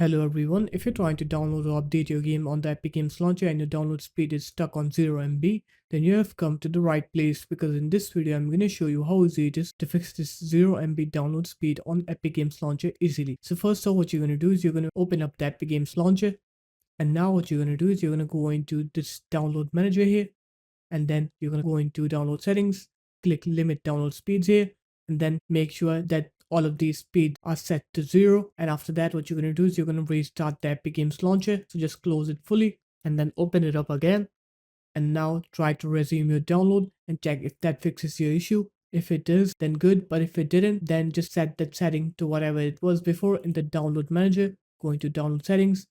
Hello everyone, if you're trying to download or update your game on the Epic Games Launcher and your download speed is stuck on 0 MB, then you have come to the right place, because in this video I'm going to show you how easy it is to fix this 0 MB download speed on Epic Games Launcher easily. So first off, what you're going to do is you're going to open up the Epic Games Launcher, and now what you're going to do is you're going to go into this download manager here, and then you're going to go into download settings, click limit download speeds here, and then make sure that all of these speeds are set to 0. And after that, what you're going to do is you're going to restart the Epic Games Launcher. So just close it fully and then open it up again. And now try to resume your download and check if that fixes your issue. If it does, then good. But if it didn't, then just set that setting to whatever it was before in the download manager. Go into download settings,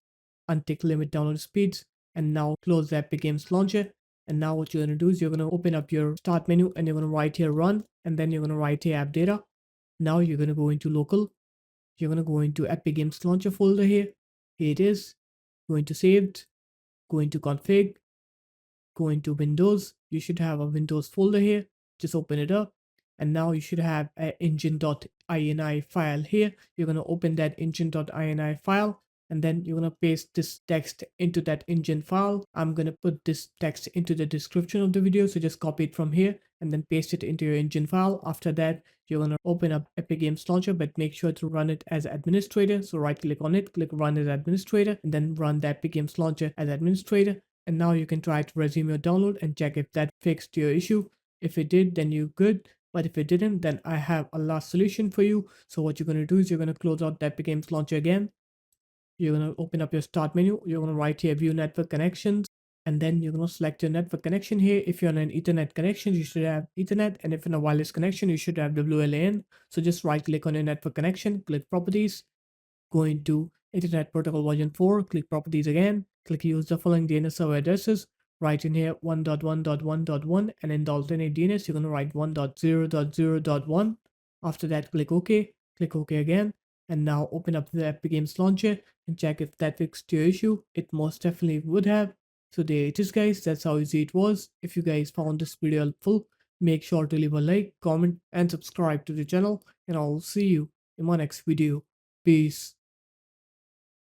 untick limit download speeds, and now close the Epic Games Launcher. And now what you're going to do is you're going to open up your start menu and you're going to write here run, and then you're going to write here app data. Now you're going to go into local. You're going to go into Epic Games Launcher folder here. Here it is. Go into saved. Go into config. Go into Windows. You should have a Windows folder here. Just open it up. And now you should have an engine.ini file here. You're going to open that engine.ini file. And then you're going to paste this text into that engine file. I'm going to put this text into the description of the video. So just copy it from here and then paste it into your engine file. After that, you're going to open up Epic Games Launcher, but make sure to run it as administrator. So right click on it, click run as administrator, and then run the Epic Games Launcher as administrator. And now you can try to resume your download and check if that fixed your issue. If it did, then you're good. But if it didn't, then I have a last solution for you. So what you're going to do is you're going to close out the Epic Games Launcher again. You're going to open up your start menu. You're going to write here view network connections, and then you're going to select your network connection here. If you're on an Ethernet connection, you should have Ethernet, and if in a wireless connection, you should have WLAN. So just right click on your network connection, click properties, go into Internet Protocol version 4, click properties again, click use the following DNS server addresses. Write in here 1.1.1.1, and in the alternate DNS, you're going to write 1.0.0.1. After that, click OK again, and now open up the Epic Games Launcher and check if that fixed your issue. It most definitely would have. So there it is, guys. That's how easy it was. If you guys found this video helpful, make sure to leave a like, comment, and subscribe to the channel, and I'll see you in my next video. Peace.